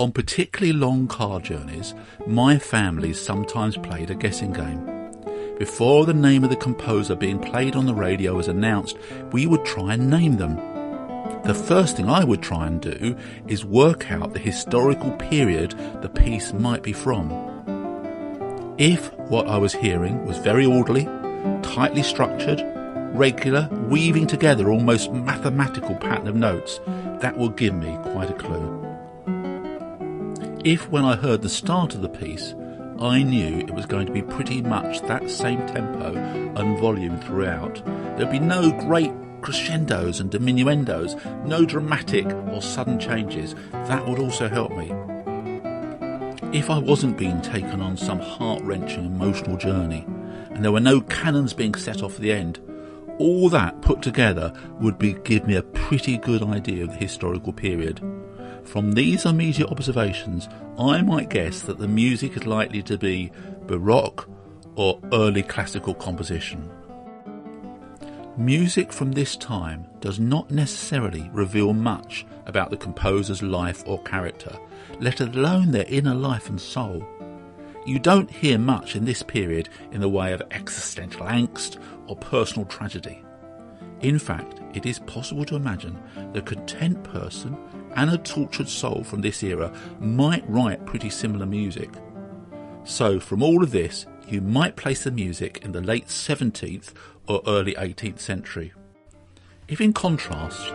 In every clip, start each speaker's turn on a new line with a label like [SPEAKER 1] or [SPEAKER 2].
[SPEAKER 1] On particularly long car journeys, my family sometimes played a guessing game. Before the name of the composer being played on the radio was announced, we would try and name them. The first thing I would try and do is work out the historical period the piece might be from. If what I was hearing was very orderly, tightly structured, regular, weaving together almost mathematical pattern of notes, that would give me quite a clue. If when I heard the start of the piece, I knew it was going to be pretty much that same tempo and volume throughout, there'd be no great crescendos and diminuendos, no dramatic or sudden changes, that would also help me. If I wasn't being taken on some heart-wrenching emotional journey, and there were no cannons being set off at the end, all that put together would give me a pretty good idea of the historical period. From these immediate observations, I might guess that the music is likely to be Baroque or early classical composition. Music from this time does not necessarily reveal much about the composer's life or character, let alone their inner life and soul. You don't hear much in this period in the way of existential angst or personal tragedy. In fact, it is possible to imagine the content person and a tortured soul from this era might write pretty similar music. So from all of this, you might place the music in the late 17th or early 18th century. If in contrast,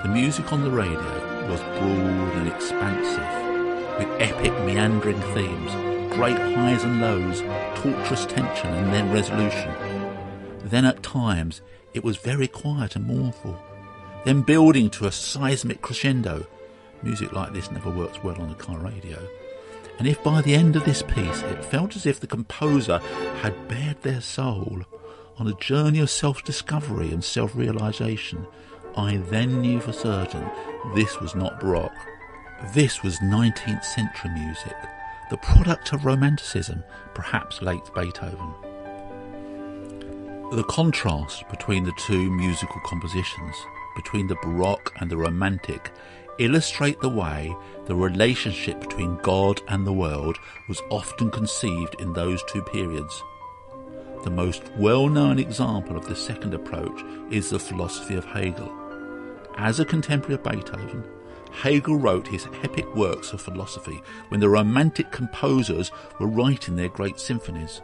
[SPEAKER 1] the music on the radio was broad and expansive, with epic meandering themes, great highs and lows, torturous tension and then resolution, then at times it was very quiet and mournful, then building to a seismic crescendo. Music like this never works well on a car radio. And if by the end of this piece it felt as if the composer had bared their soul on a journey of self-discovery and self-realisation, I then knew for certain this was not Baroque. This was 19th century music, the product of Romanticism, perhaps late Beethoven. The contrast between the two musical compositions, between the Baroque and the Romantic, illustrate the way the relationship between God and the world was often conceived in those two periods. The most well-known example of the second approach is the philosophy of Hegel. As a contemporary of Beethoven, Hegel wrote his epic works of philosophy when the Romantic composers were writing their great symphonies.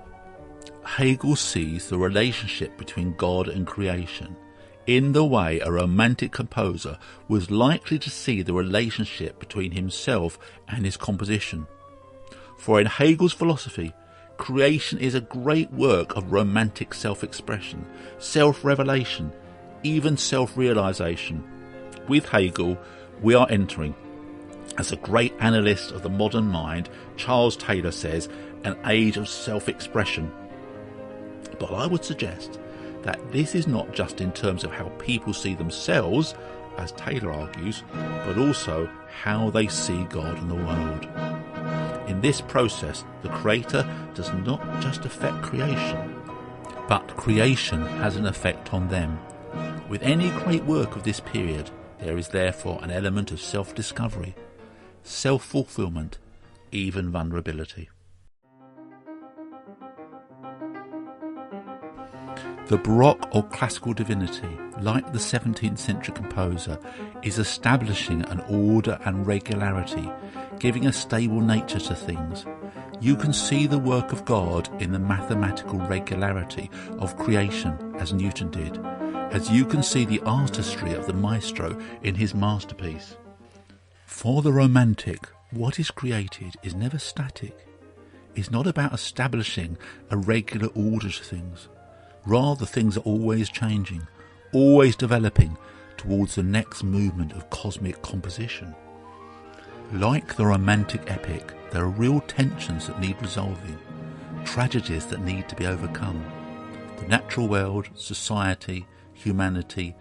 [SPEAKER 1] Hegel sees the relationship between God and creation in the way a Romantic composer was likely to see the relationship between himself and his composition. For in Hegel's philosophy, creation is a great work of romantic self-expression, self-revelation, even self-realisation. With Hegel, we are entering, as a great analyst of the modern mind, Charles Taylor says, an age of self-expression. But I would suggest that this is not just in terms of how people see themselves, as Taylor argues, but also how they see God and the world. In this process, the Creator does not just affect creation, but creation has an effect on them. With any great work of this period, there is therefore an element of self-discovery, self-fulfillment, even vulnerability. The Baroque or classical divinity, like the 17th century composer, is establishing an order and regularity, giving a stable nature to things. You can see the work of God in the mathematical regularity of creation, as Newton did, as you can see the artistry of the maestro in his masterpiece. For the Romantic, what is created is never static. It's not about establishing a regular order to things. Rather, things are always changing, always developing towards the next movement of cosmic composition. Like the Romantic epic, there are real tensions that need resolving, tragedies that need to be overcome. The natural world, society, humanity,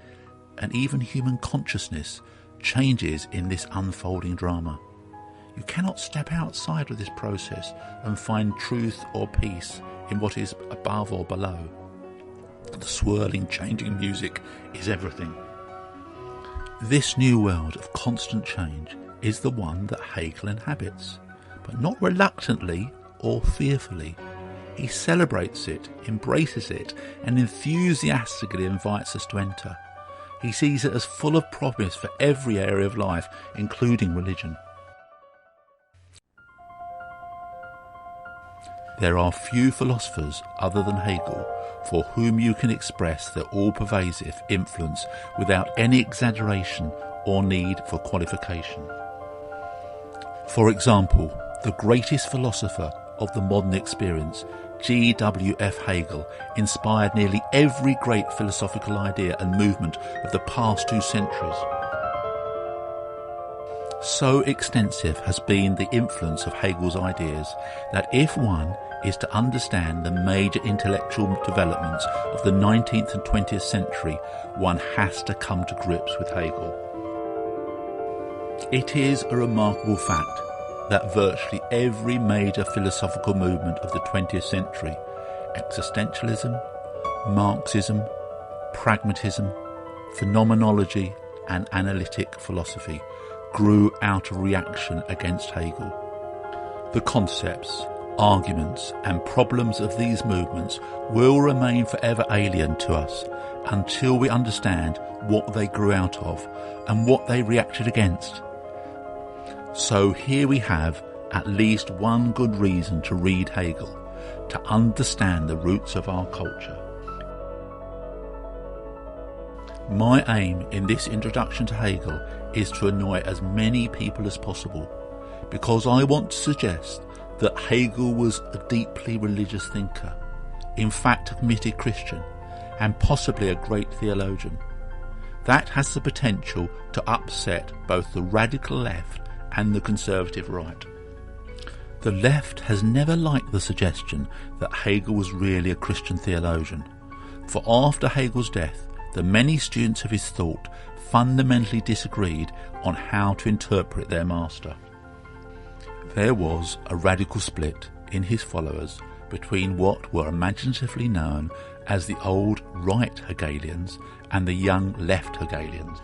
[SPEAKER 1] and even human consciousness changes in this unfolding drama. You cannot step outside of this process and find truth or peace in what is above or below. The swirling, changing music is everything. This new world of constant change is the one that Hegel inhabits, but not reluctantly or fearfully. He celebrates it, embraces it, and enthusiastically invites us to enter. He sees it as full of promise for every area of life, including religion. There are few philosophers other than Hegel for whom you can express their all-pervasive influence without any exaggeration or need for qualification. For example, the greatest philosopher of the modern experience, G.W.F. Hegel, inspired nearly every great philosophical idea and movement of the past 2 centuries. So extensive has been the influence of Hegel's ideas that if one is to understand the major intellectual developments of the 19th and 20th century, one has to come to grips with Hegel. It is a remarkable fact that virtually every major philosophical movement of the 20th century, existentialism, Marxism, pragmatism, phenomenology and analytic philosophy, grew out of reaction against Hegel. The concepts, arguments and problems of these movements will remain forever alien to us until we understand what they grew out of and what they reacted against. So here we have at least one good reason to read Hegel, to understand the roots of our culture. My aim in this introduction to Hegel is to annoy as many people as possible, because I want to suggest that Hegel was a deeply religious thinker, in fact a committed Christian, and possibly a great theologian. That has the potential to upset both the radical left and the conservative right. The left has never liked the suggestion that Hegel was really a Christian theologian, for after Hegel's death, the many students of his thought fundamentally disagreed on how to interpret their master. There was a radical split in his followers between what were imaginatively known as the old right Hegelians and the young left Hegelians.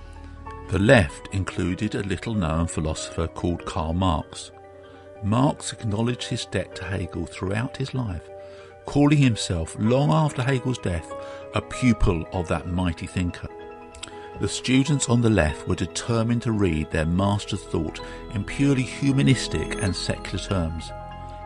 [SPEAKER 1] The left included a little-known philosopher called Karl Marx. Marx acknowledged his debt to Hegel throughout his life, calling himself, long after Hegel's death, a pupil of that mighty thinker. The students on the left were determined to read their master's thought in purely humanistic and secular terms.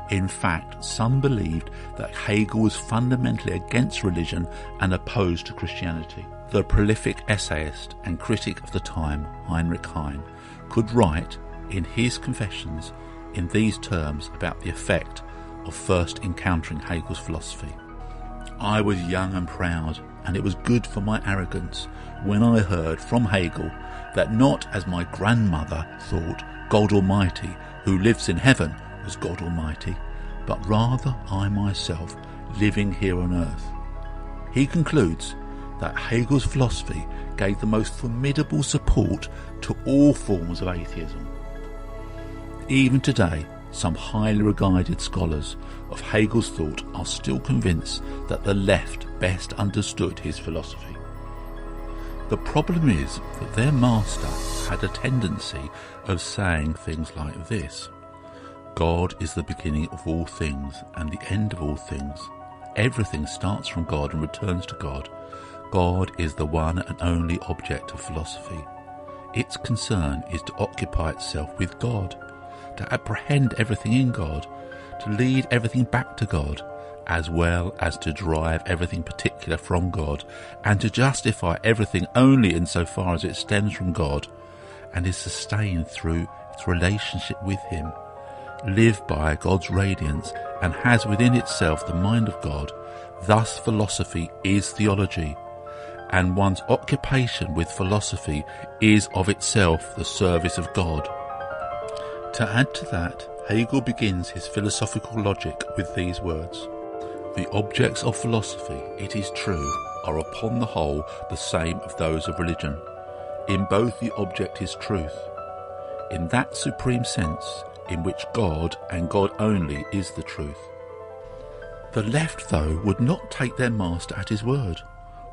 [SPEAKER 1] In fact, some believed that Hegel was fundamentally against religion and opposed to Christianity. The prolific essayist and critic of the time, Heinrich Heine, could write in his Confessions in these terms about the effect of first encountering Hegel's philosophy. I was young and proud, and it was good for my arrogance when I heard from Hegel that not as my grandmother thought God Almighty, who lives in heaven, was God Almighty, but rather I myself, living here on earth. He concludes that Hegel's philosophy gave the most formidable support to all forms of atheism. Even today, some highly regarded scholars of Hegel's thought are still convinced that the left best understood his philosophy. The problem is that their master had a tendency of saying things like this: God is the beginning of all things and the end of all things. Everything starts from God and returns to God. God is the one and only object of philosophy. Its concern is to occupy itself with God, to apprehend everything in God, to lead everything back to God, as well as to derive everything particular from God, and to justify everything only insofar as it stems from God and is sustained through its relationship with Him, live by God's radiance, and has within itself the mind of God. Thus philosophy is theology, and one's occupation with philosophy is of itself the service of God. To add to that, Hegel begins his philosophical logic with these words: the objects of philosophy, it is true, are upon the whole the same of those of religion. In both the object is truth, in that supreme sense in which God and God only is the truth. The left, though, would not take their master at his word.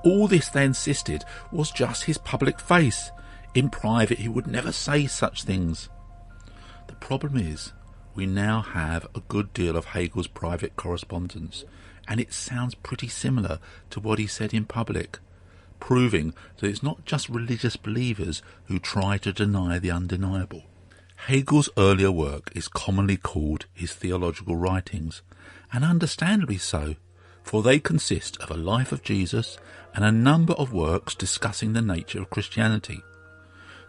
[SPEAKER 1] All this, they insisted, was just his public face. In private he would never say such things. The problem is, we now have a good deal of Hegel's private correspondence, and it sounds pretty similar to what he said in public, proving that it's not just religious believers who try to deny the undeniable. Hegel's earlier work is commonly called his theological writings, and understandably so, for they consist of a life of Jesus and a number of works discussing the nature of Christianity.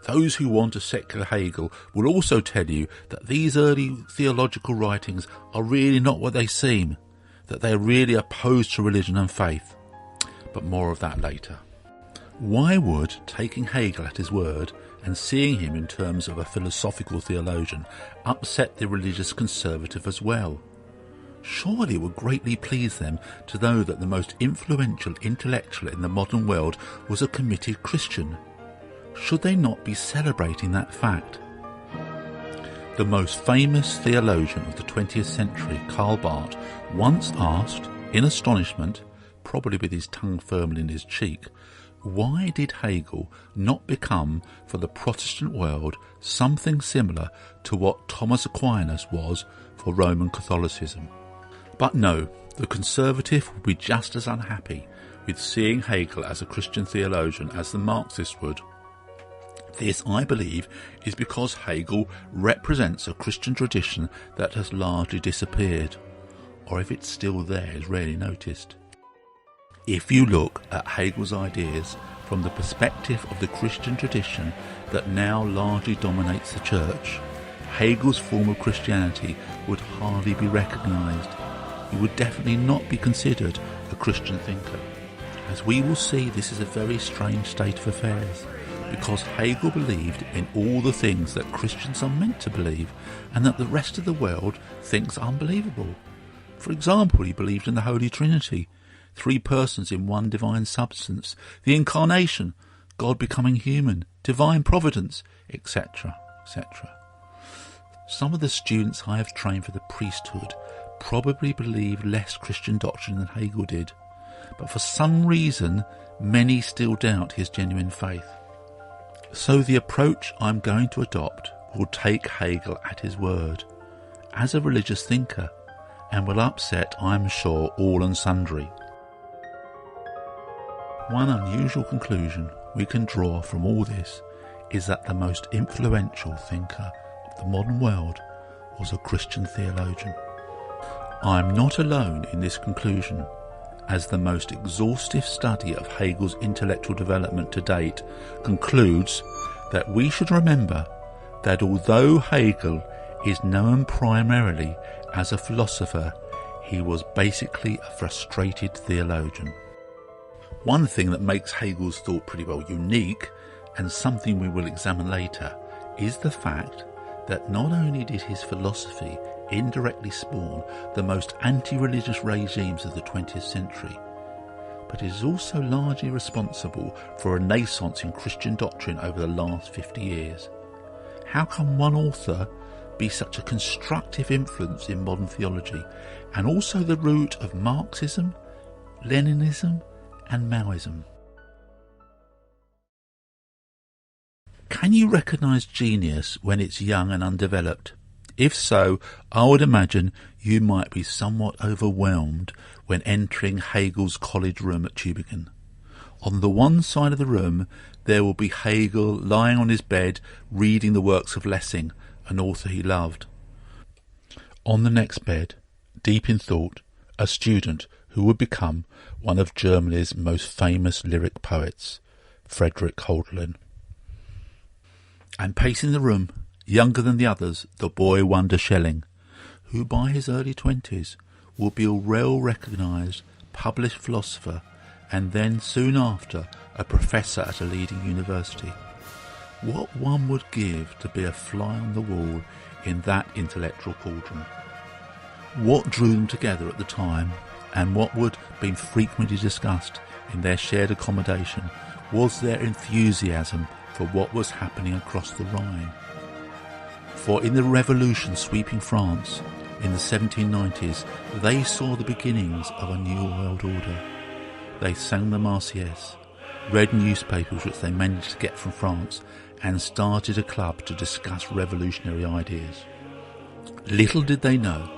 [SPEAKER 1] Those who want a secular Hegel will also tell you that these early theological writings are really not what they seem, that they are really opposed to religion and faith. But more of that later. Why would taking Hegel at his word and seeing him in terms of a philosophical theologian upset the religious conservative as well? Surely it would greatly please them to know that the most influential intellectual in the modern world was a committed Christian. Should they not be celebrating that fact? The most famous theologian of the 20th century, Karl Barth, once asked, in astonishment, probably with his tongue firmly in his cheek, why did Hegel not become for the Protestant world something similar to what Thomas Aquinas was for Roman Catholicism? But no, the conservative would be just as unhappy with seeing Hegel as a Christian theologian as the Marxist would. This, I believe, is because Hegel represents a Christian tradition that has largely disappeared, or if it's still there, is rarely noticed. If you look at Hegel's ideas from the perspective of the Christian tradition that now largely dominates the church, Hegel's form of Christianity would hardly be recognised. He would definitely not be considered a Christian thinker. As we will see, this is a very strange state of affairs, because Hegel believed in all the things that Christians are meant to believe and that the rest of the world thinks unbelievable. For example, he believed in the Holy Trinity, 3 persons in one divine substance, the Incarnation, God becoming human, divine providence, etc., etc. Some of the students I have trained for the priesthood probably believe less Christian doctrine than Hegel did, but for some reason many still doubt his genuine faith. So the approach I'm going to adopt will take Hegel at his word, as a religious thinker, and will upset, I'm sure, all and sundry. One unusual conclusion we can draw from all this is that the most influential thinker of the modern world was a Christian theologian. I am not alone in this conclusion, as the most exhaustive study of Hegel's intellectual development to date concludes that we should remember that although Hegel is known primarily as a philosopher, he was basically a frustrated theologian. One thing that makes Hegel's thought pretty well unique, and something we will examine later, is the fact that not only did his philosophy indirectly spawn the most anti-religious regimes of the 20th century, but is also largely responsible for a renaissance in Christian doctrine over the last 50 years. How can one author be such a constructive influence in modern theology, and also the root of Marxism, Leninism and Maoism? Can you recognise genius when it's young and undeveloped? If so, I would imagine you might be somewhat overwhelmed when entering Hegel's college room at Tübingen. On the one side of the room there will be Hegel lying on his bed reading the works of Lessing, an author he loved. On the next bed, deep in thought, a student who would become one of Germany's most famous lyric poets, Friedrich Hölderlin. And pacing the room, younger than the others, the boy wonder Schelling, who by his early 20s will be a well-recognised, published philosopher, and then soon after a professor at a leading university. What one would give to be a fly on the wall in that intellectual cauldron. What drew them together at the time, and what would be frequently discussed in their shared accommodation, was their enthusiasm for what was happening across the Rhine. For in the revolution sweeping France in the 1790s, they saw the beginnings of a new world order. They sang the Marseillaise, read newspapers which they managed to get from France, and started a club to discuss revolutionary ideas. Little did they know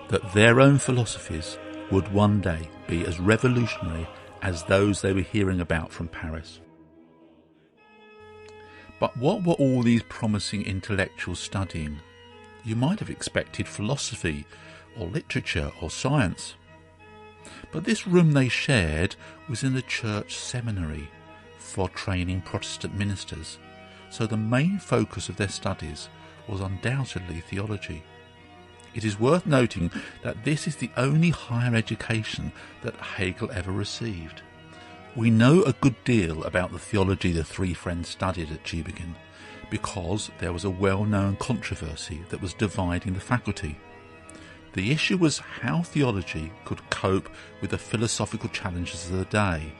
[SPEAKER 1] that their own philosophies would one day be as revolutionary as those they were hearing about from Paris. But what were all these promising intellectuals studying? You might have expected philosophy or literature or science. But this room they shared was in the church seminary for training Protestant ministers, so the main focus of their studies was undoubtedly theology. It is worth noting that this is the only higher education that Hegel ever received. We know a good deal about the theology the three friends studied at Tübingen because there was a well-known controversy that was dividing the faculty. The issue was how theology could cope with the philosophical challenges of the day.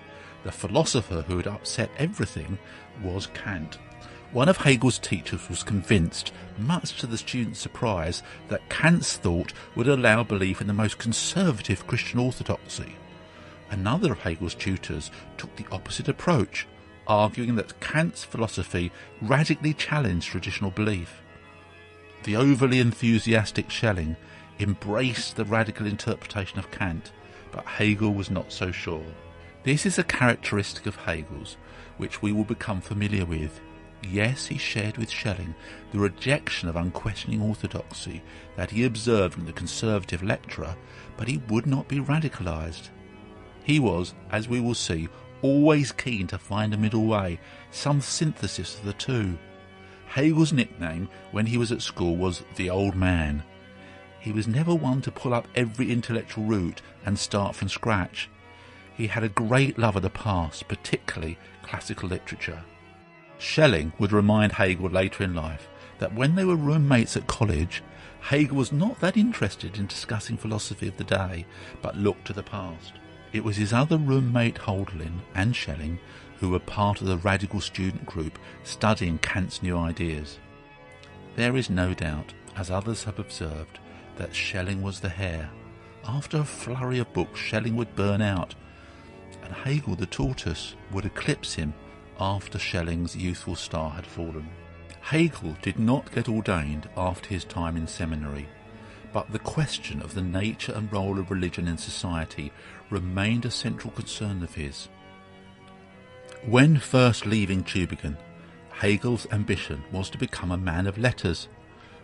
[SPEAKER 1] The philosopher who had upset everything was Kant. One of Hegel's teachers was convinced, much to the students' surprise, that Kant's thought would allow belief in the most conservative Christian orthodoxy. Another of Hegel's tutors took the opposite approach, arguing that Kant's philosophy radically challenged traditional belief. The overly enthusiastic Schelling embraced the radical interpretation of Kant, but Hegel was not so sure. This is a characteristic of Hegel's, which we will become familiar with. Yes, he shared with Schelling the rejection of unquestioning orthodoxy that he observed in the conservative lecturer, but he would not be radicalised. He was, as we will see, always keen to find a middle way, some synthesis of the two. Hegel's nickname when he was at school was the Old Man. He was never one to pull up every intellectual route and start from scratch. He had a great love of the past, particularly classical literature. Schelling would remind Hegel later in life that when they were roommates at college, Hegel was not that interested in discussing philosophy of the day, but looked to the past. It was his other roommate Hölderlin and Schelling who were part of the radical student group studying Kant's new ideas. There is no doubt, as others have observed, that Schelling was the hare. After a flurry of books, Schelling would burn out, and Hegel, the tortoise, would eclipse him after Schelling's youthful star had fallen. Hegel did not get ordained after his time in seminary, but the question of the nature and role of religion in society remained a central concern of his. When first leaving Tübingen, Hegel's ambition was to become a man of letters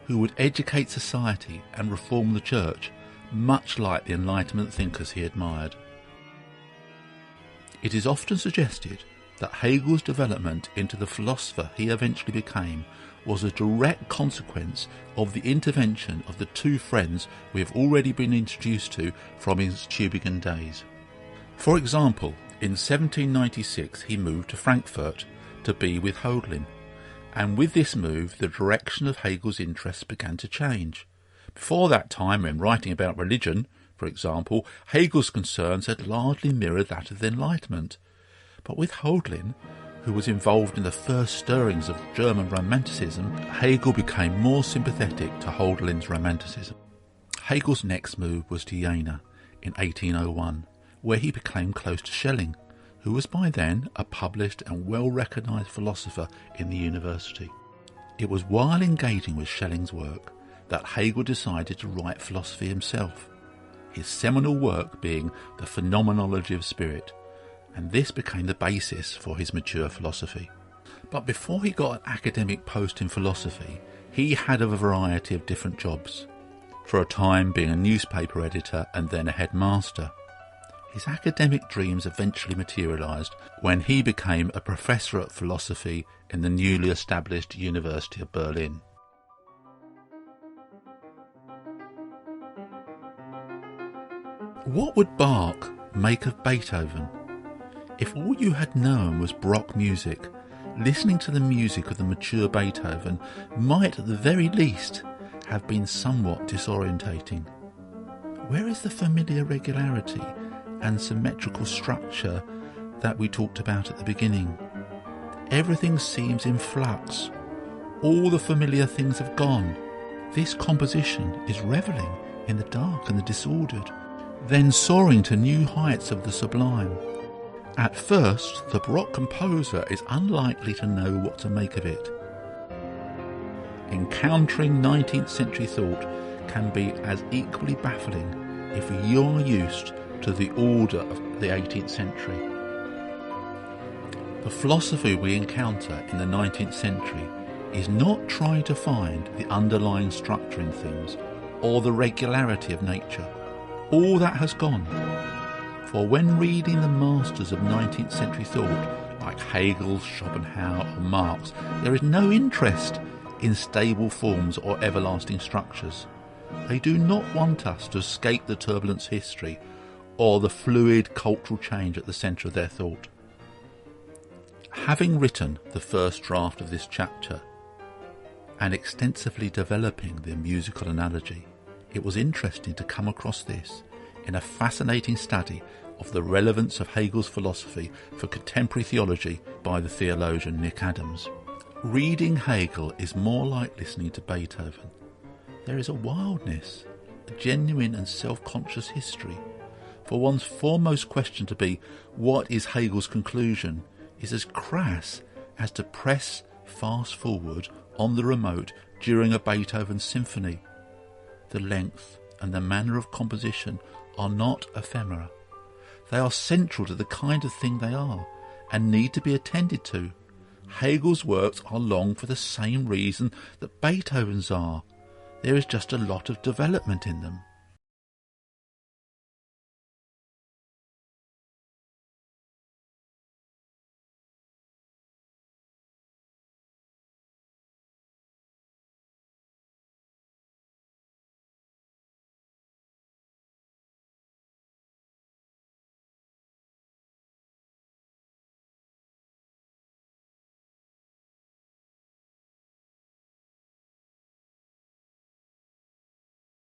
[SPEAKER 1] who would educate society and reform the church, much like the Enlightenment thinkers he admired. It is often suggested that Hegel's development into the philosopher he eventually became was a direct consequence of the intervention of the two friends we have already been introduced to from his Tübingen days. For example, in 1796 he moved to Frankfurt to be with Hölderlin, and with this move the direction of Hegel's interests began to change. Before that time, when writing about religion, for example, Hegel's concerns had largely mirrored that of the Enlightenment. But with Hölderlin, who was involved in the first stirrings of German Romanticism, Hegel became more sympathetic to Hölderlin's Romanticism. Hegel's next move was to Jena in 1801, where he became close to Schelling, who was by then a published and well-recognised philosopher in the university. It was while engaging with Schelling's work that Hegel decided to write philosophy himself, his seminal work being The Phenomenology of Spirit, and this became the basis for his mature philosophy. But before he got an academic post in philosophy, he had a variety of different jobs, for a time being a newspaper editor and then a headmaster. His academic dreams eventually materialised when he became a professor of philosophy in the newly established University of Berlin. What would Bach make of Beethoven? If all you had known was Baroque music, listening to the music of the mature Beethoven might at the very least have been somewhat disorientating. Where is the familiar regularity and symmetrical structure that we talked about at the beginning? Everything seems in flux. All the familiar things have gone. This composition is revelling in the dark and the disordered, then soaring to new heights of the sublime. At first, the Baroque composer is unlikely to know what to make of it. Encountering 19th century thought can be as equally baffling if you're used to the order of the 18th century. The philosophy we encounter in the 19th century is not trying to find the underlying structure in things or the regularity of nature. All that has gone. For when reading the masters of 19th century thought, like Hegel, Schopenhauer or Marx, there is no interest in stable forms or everlasting structures. They do not want us to escape the turbulence history or the fluid cultural change at the centre of their thought. Having written the first draft of this chapter and extensively developing the musical analogy, it was interesting to come across this in a fascinating study of the relevance of Hegel's philosophy for contemporary theology by the theologian Nick Adams. Reading Hegel is more like listening to Beethoven. There is a wildness, a genuine and self-conscious history. For one's foremost question to be, what is Hegel's conclusion, is as crass as to press fast forward on the remote during a Beethoven symphony. The length and the manner of composition are not ephemera. They are central to the kind of thing they are, and need to be attended to. Hegel's works are long for the same reason that Beethoven's are. There is just a lot of development in them.